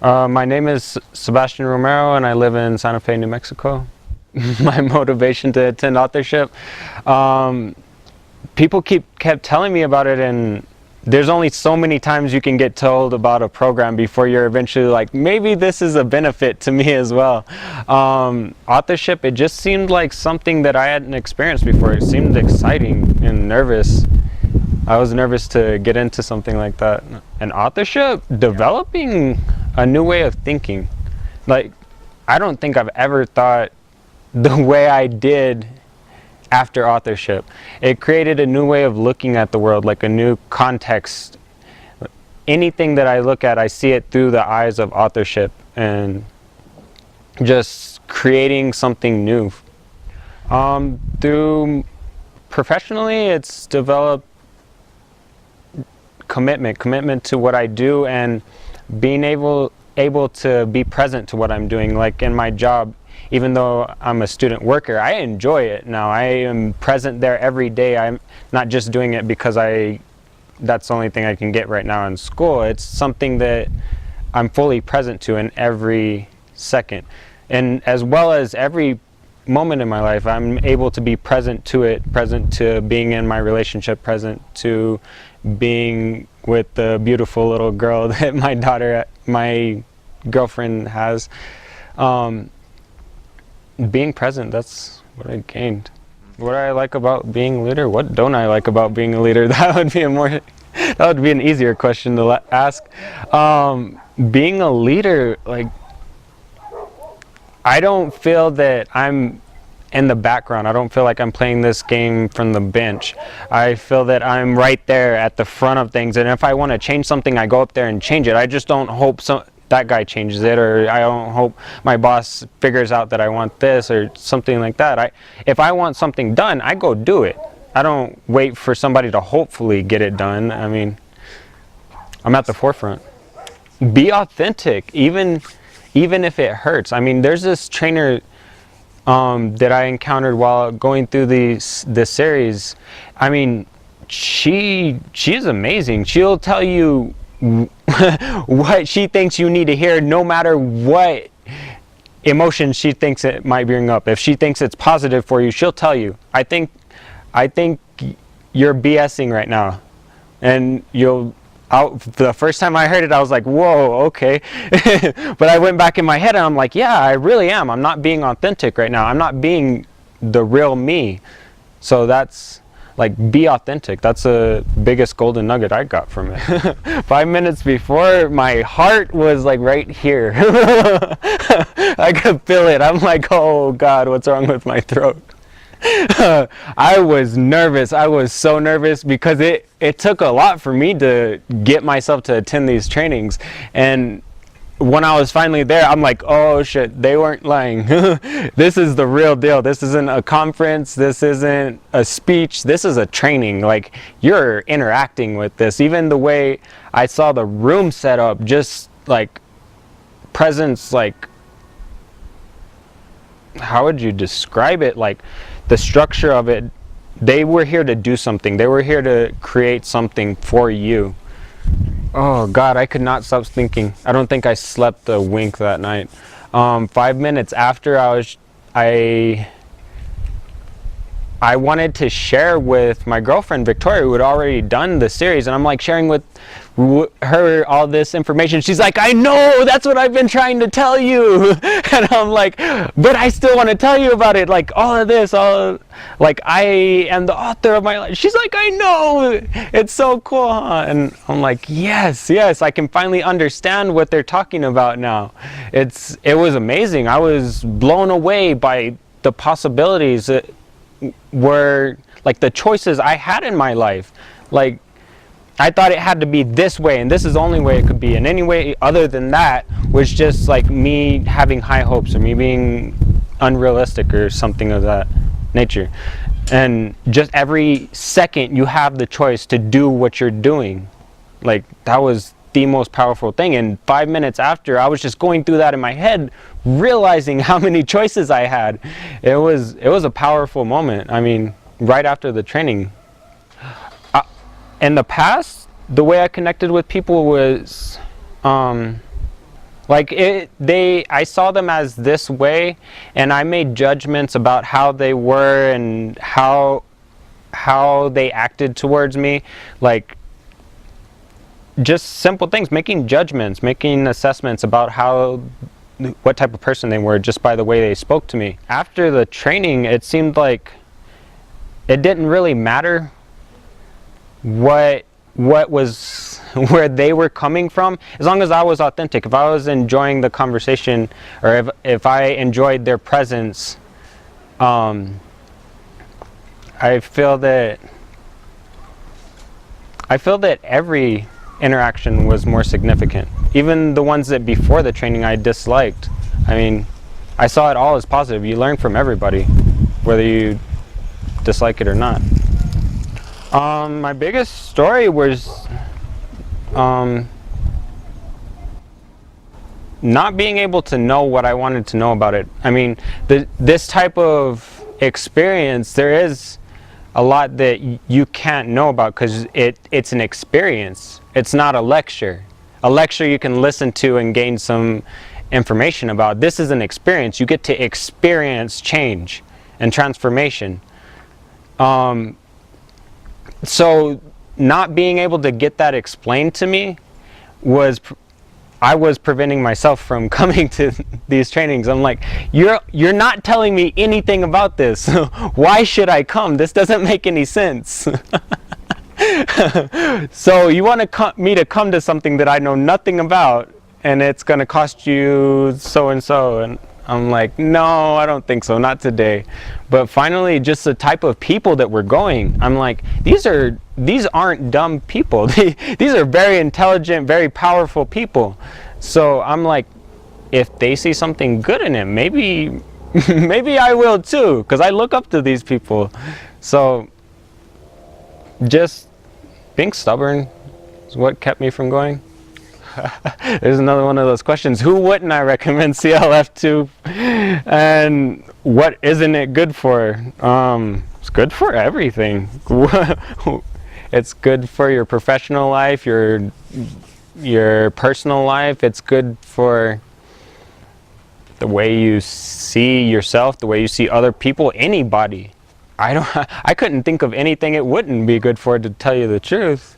My name is Sebastian Romero and I live in Santa Fe, New Mexico. My motivation to attend authorship, people kept telling me about it, and there's only so many times you can get told about a program before you're eventually like, maybe this is a benefit to me as well. Authorship, it just seemed like something that I hadn't experienced before. It seemed exciting and nervous. I was nervous to get into something like that. And authorship, developing a new way of thinking. Like, I don't think I've ever thought the way I did after authorship. It created a new way of looking at the world, like a new context. Anything that I look at, I see it through the eyes of authorship and just creating something new. Through professionally, it's developed commitment to what I do, and being able to be present to what I'm doing. Like in my job, even though I'm a student worker, I enjoy it now. I am present there every day. I'm not just doing it because that's the only thing I can get right now in school. It's something that I'm fully present to in every second. And as well as every moment in my life, I'm able to be present to it, present to being in my relationship, present to being with the beautiful little girl that my girlfriend has. Being present, that's what I gained. What I like about being a leader, what don't I like about being a leader? That would be an easier question to ask. Being a leader, like, I don't feel that I'm in the background. I don't feel like I'm playing this game from the bench. I feel that I'm right there at the front of things, and if I want to change something, I go up there and change it. I just don't hope that guy changes it, or I don't hope my boss figures out that I want this or something like that. If I want something done, I go do it. I don't wait for somebody to hopefully get it done. I mean, I'm at the forefront. Be authentic, even if it hurts. I mean, there's this trainer that I encountered while going through this series. I mean, she's amazing. She'll tell you what she thinks you need to hear, no matter what emotion she thinks it might bring up. If she thinks it's positive for you, she'll tell you, I think you're BSing right now. And the first time I heard it, I was like, whoa, okay. But I went back in my head and I'm like, yeah, I really am. I'm not being authentic right now. I'm not being the real me. So that's like, be authentic. That's the biggest golden nugget I got from it. 5 minutes before, my heart was like right here. I could feel it. I'm like, oh God, what's wrong with my throat? I was nervous. I was so nervous because it took a lot for me to get myself to attend these trainings. And when I was finally there, I'm like, oh shit, they weren't lying. This is the real deal. This isn't a conference. This isn't a speech. This is a training. Like, you're interacting with this. Even the way I saw the room set up, just like presence, like, how would you describe it? Like, the structure of it, they were here to do something. They were here to create something for you. Oh God, I could not stop thinking. I don't think I slept a wink that night. 5 minutes after, I wanted to share with my girlfriend Victoria, who had already done the series, and I'm like sharing with her all this information. She's like, I know, that's what I've been trying to tell you. And I'm like, but I still want to tell you about it, like all of this, like, I am the author of my life. She's like, I know, it's so cool, huh? And I'm like, yes, I can finally understand what they're talking about now. It was amazing. I was blown away by the possibilities that were, like, the choices I had in my life. Like, I thought it had to be this way, and this is the only way it could be, and any way other than that was just like me having high hopes, or me being unrealistic or something of that nature. And just every second you have the choice to do what you're doing. Like, that was the most powerful thing. And 5 minutes after, I was just going through that in my head, realizing how many choices I had. It was a powerful moment. I mean, right after the training. In the past, the way I connected with people was Like I saw them as this way, and I made judgments about how they were and how they acted towards me, like just simple things, making judgments, making assessments about what type of person they were just by the way they spoke to me. After the training, it seemed like it didn't really matter what was where they were coming from, as long as I was authentic. If I was enjoying the conversation, or if I enjoyed their presence, I feel that every interaction was more significant. Even the ones that before the training I disliked. I mean, I saw it all as positive. You learn from everybody, whether you dislike it or not. My biggest story was not being able to know what I wanted to know about it. I mean, this type of experience, there is a lot that you can't know about, because it's an experience. It's not a lecture. A lecture you can listen to and gain some information about. This is an experience. You get to experience change and transformation. So not being able to get that explained to me I was preventing myself from coming to these trainings. I'm like, you're not telling me anything about this. Why should I come? This doesn't make any sense. So you want me to come to something that I know nothing about, and it's going to cost you so and so. And I'm like, no, I don't think so, not today. But finally, just the type of people that were going, I'm like, these aren't dumb people. These are very intelligent, very powerful people. So I'm like, if they see something good in it, maybe I will too, because I look up to these people. So just being stubborn is what kept me from going. There's another one of those questions. Who wouldn't I recommend CLF to? And what isn't it good for? It's good for everything. It's good for your professional life, your personal life. It's good for the way you see yourself, the way you see other people, anybody. I couldn't think of anything it wouldn't be good for, to tell you the truth.